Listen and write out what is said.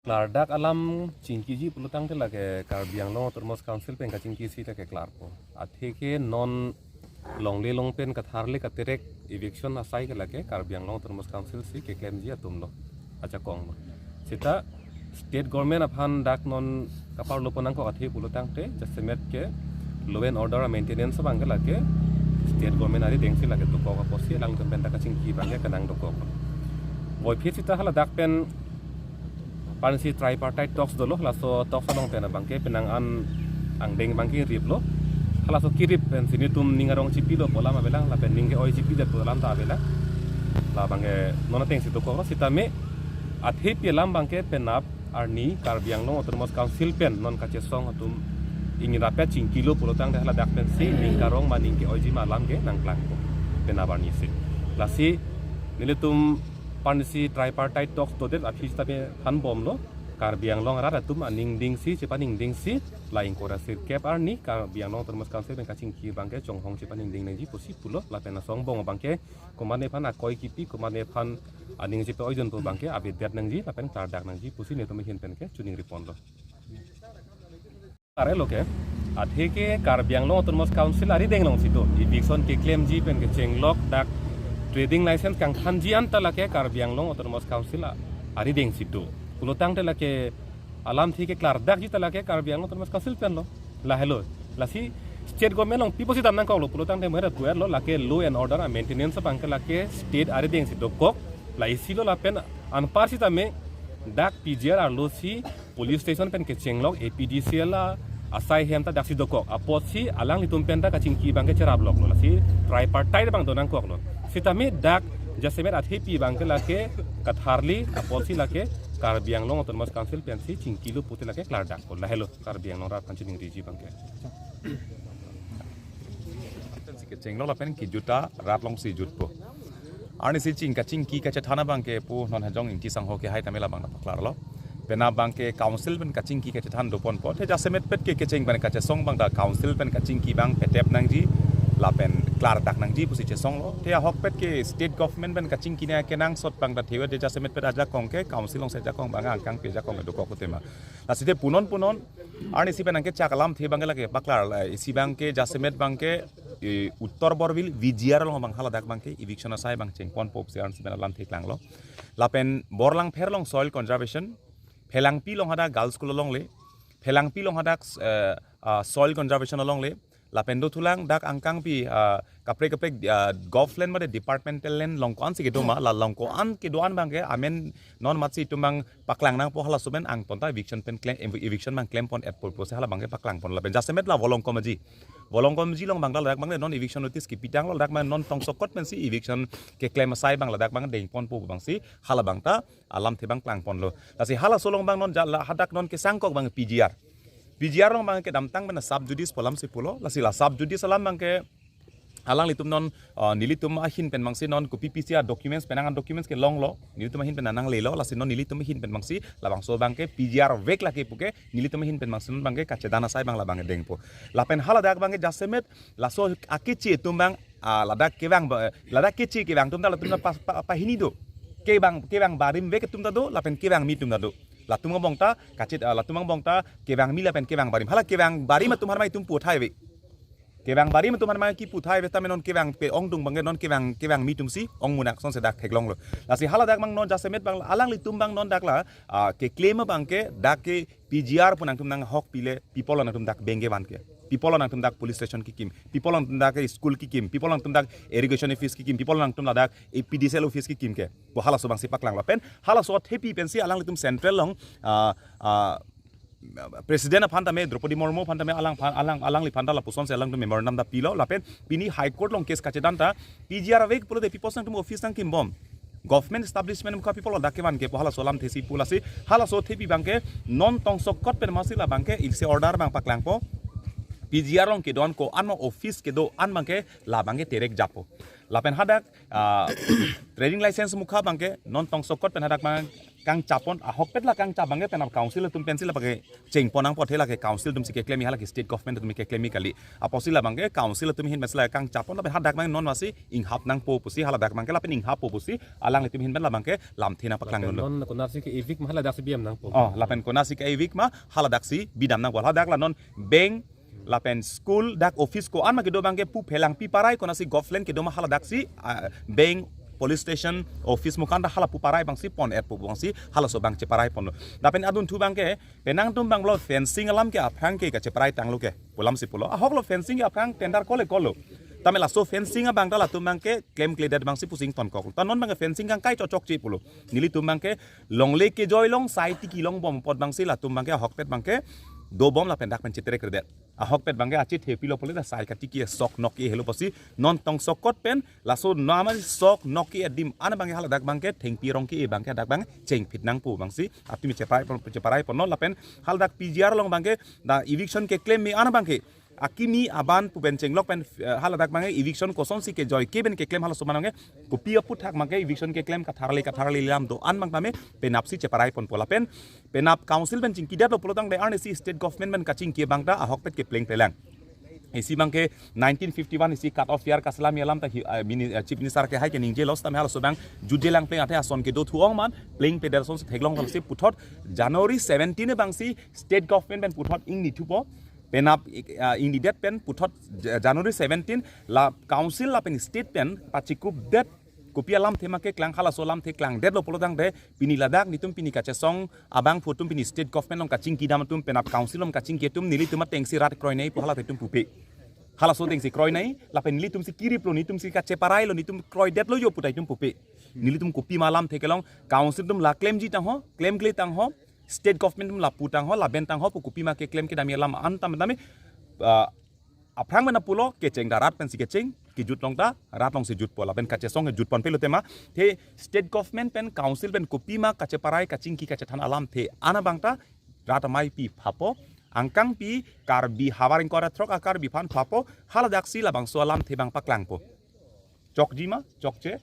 Clardak alam chingki ji pelutang te lage Karbi Anglong Autonomous Council pen ka chingki si lage klar po. Atheke non longle long pen ka tharle ka terek eviction asai ke lage Karbi Anglong Autonomous Council si ke claim ji atum lo. Acha kong lo. Sita state government aphan dak non kapar loponang ko athe pelutang te jasemet ke law and order maintenance bang ke lage state government ari dengsi lage to ko posi lang pen ka chingki bang ke kanang do ko. Boy phi sita hala dak pen Pansi tripartite talks dulu, laso talks along pena bangke penang ang deng bangke rip lo, laso kirip pen sini tum ningarong cipi lo pola ma belang, la pen ningke oi cipi jat pola ta belang, la bangke nona teng situ ko sita me athe pelam bangke penap arni Karbi Anglong Autonomous Council pen non Kachesong atum ingin rapat chingki lo pola tang dah la dak pen si ningarong ma ningke oi ji malam ke nang klang ko penap arni si, lasi nile tum Pansi tripartite talks to det aphis tabe han bom lo Karbi Anglong ara tum aning ding si chepaning ding si laing kora sir cap arni Karbi Anglong Autonomous Council ben kaching ki bangke chong hong chepaning ding nang ji posi pulo la pena song bong bangke komane phan akoi kipi komane phan aning ji pe oijon to bangke abidat nang ji la pen tar dak nang ji posi ne to mehin pen ke chuning ripon lo are loke athe ke Karbi Anglong Autonomous Council ari deng long sito eviction ke claim ji pen ke chenglok dak trading license kang khanjian talake Karbi Anglong Autonomous Council ari deng situ pulutang talake alam thi ke klar dak ji talake Karbi Anglong Autonomous Council pen lo la hello la si state government long piposi tam nang ko lo pulutang de mera tuer lo lake law and order maintenance bang lake state ari deng situ kok la isilo la pen an parsi tame dak pjr ar lo si police station pen ke chenglok apdcl asai hem ta dak si dokok aposi alang litum pen ta kachingki bang ke cerab lok lo la si tripartite bang donang kok lo Sitami dak jasemet athepi bangke lake katharli apolisi lake Karbi Anglong Autonomous Council pensi chingkilu puti lake klar dak ko lahelo Karbi Anglong ra panching riji bangke ke chenglo la pen ki juta rat long si jut po ani si chingki ka thana bangke pu non hajong inti sang ho ke hai tamela bang na klar lo pena bangke council pen ka chingki ka than dopon po the jasemet pet ke cheng ban ka song bang da council pen ka chingki bang petep nang ji la pen klar dak nang ji pusi che song lo thea hok pet ke state government ben kaching kine ke nang sot bang da thewa de jasemet pet aja kong ke council long se ja kong bang ang kang pe ja kong do ko tema la site punon arni si benang ke chakalam the bang la ke baklar si bang ke jasemet bang ke uttor borbil vjr long bang hala dak bang ke eviction asai bang cheng pon pop se an si ben lam theklang lo la pen borlang pher long soil conservation phelang pi long hada girls school long le phelang pi long hada soil conservation long le la pendo tulang dak angkang pi kapre golfland made departmental land longkoan si gedoma la longkoan ke doan bangke amen non matsi tumang paklang nang po hala suben ang ponta eviction pen claim eviction bang claim pon at purpose hala bangke paklang pon la ben jasemet la volong komaji long bangla dak bang non eviction notice ki pitang lo dak man non tong sokot pen si eviction ke claim asai bang la dak bang deng pon pu bang si hala bangta alam the bang klang pon lo la si hala solong bang non jala hadak non ke sangkok bang PGR long bang ke damtang bena sub judice polam si pulo la sila sub judice alam bang ke alang litum non nilitum ahin pen mangsi non ko PPCR documents penangan documents ke long lo nilitum ahin penanang lelo la si non nilitum ahin pen mangsi la bang so bang ke PGR vek la ke puke nilitum ahin pen mangsi non bang ke kachedana sai bang la bang deng po la pen hala dak bang ke jasemet la so akichi tumbang la dak ke chi ke bang tum da la tum pa hinido ke bang barim vek tum da do la pen ke bang mi tum da do latumang bongta kacit latumang bongta kebang mila pen kebang barim hala kebang barim tumhar mai tum puthai ve kebang barim tumhar mai ki puthai ve tamenon kebang pe ongdung bang non kebang mi tum si ong munak son se dak theklong lo lasi hala dak bang non jasemet bang alang litum bang non dak la ke claim bang ke dak ke PGR punang tum nang hok pile people nang tum dak benge ban ke people nang tum dak police station ki kim people nang tum dak school ki kim people nang tum dak irrigation office ki kim people nang tum dak APDCL office ki kim ke bo hala so bang si paklang la pen hala so happy pen si alang litum central long Presiden phantame Draupadi Murmu phantame alang li phanta la puson se alang tu memorandum da pilo la pen pini high court long case kachedanta PGR weg pulo de people nang tum office nang kim bom government establishment mukha people dak ke ban ke hala solam thesi pulasi hala so thepi bangke non tong sokot pen masila bangke ilse order bang paklang po PGR long ke don ko an office ke do an bangke la bangke terek japo la pen hadak trading license mukha bangke non tong sokot pen hadak bang kang capon ahok pet la kang cabangnya penap council tum pensil la pakai ceng ponang pot hela ke council tum sike klemi hala ke state government tum ke klemi kali aposil la bangke council tum hin mesla kang capon la hadak bang non wasi ing hap nang po pusi hala dak bangke la pen ing hap po pusi alang le tum hin ben la bangke lam thina paklang non ko nasi ke evik mahala dak biam nang po la pen ko nasi ke evik ma hala dak si bidam nang wala dak la non bank lapen school dak office ko an ma ke do bangke pu phelang pi parai ko nasi government ke do ma hala dak si bank police station office mukanda hala puparai bangsi pon et bangsi hala so bang ceparai pon dapen adun tu bangke penang tum bang lo fencing alam ke aphang ke ceparai tang lo ke pulam si pulo ahok lo fencing aphang tender kolo tamela so fencing bang dala tum bangke claim clear bangsi pusing ton kok tanon bang fencing kang kai cocok ci pulo nili tum bangke long le ke joy long sai ti ki long bom pot bangsi la tum bangke ahok pet bangke do bom la pendak pen citere kerdet ahok pet bangke aci thepilo pole da sai kati ki sok noki helo posi non tong sokot pen laso nama sok noki edim ana bangke hala dak bangke thengpi rong ki bangke dak bang ceng pit nang pu bangsi api mi ceparai pon la pen hal dak pgr long bangke da eviction ke claim mi ana bangke akimi aban pu ben ceng lok pen hala dak bangke eviction koson si ke joy ke ben ke claim hala so manange kopi apu thak bangke eviction ke claim ka tharali lam do an bang tame penapsi ceparai pon pola pen penap council ben chingki dat lo polotang de arnesi state government ben kaching ke bangta ahok pet ke pleng pelang isi bangke 1951 isi cut off year kasalam yalam ta chief minister ke hai ke ningje los tam hala so bang jujelang pleng athe ason ke do thuong man pleng pe der son theglong kal se puthot january 17 bangsi state government ben puthot ing ni thupo penap ing ni det pen puthot january 17 la council la pen state pen pachikup det kopia lam thema ke klang khala solam the klang det lo polodang de pini ladak nitum pini Kachesong abangphu tum pini state government long kaching kidam tum penap council long kaching ke tum nili tum tengsi rat kroi nei pu hala tum pupe hala so tengsi kroi nei la pen nili tum si kiri pro nitum si kacheparai lo nitum kroi det lo yo putai tum pupe nili tum kopi malam the kelong council tum la claim ji tang ho claim kle tang ho state government tum la putang ho la ben tang ho pu kopi ma ke claim ke dami lam an tam dami aprang mena pulo ke ceng darat pen si ke ceng ki jut long ta rat long si jut pola ben Kachesong ke jut pon pelo tema the state government pen council pen kopi ma kacheparai kaching ki kachethan alam the ana bangta rat mai pi phapo angkang pi karbi hawaring kora throk akar bi phan phapo hala daksi la bang so alam the bang paklang po chokji ma chokche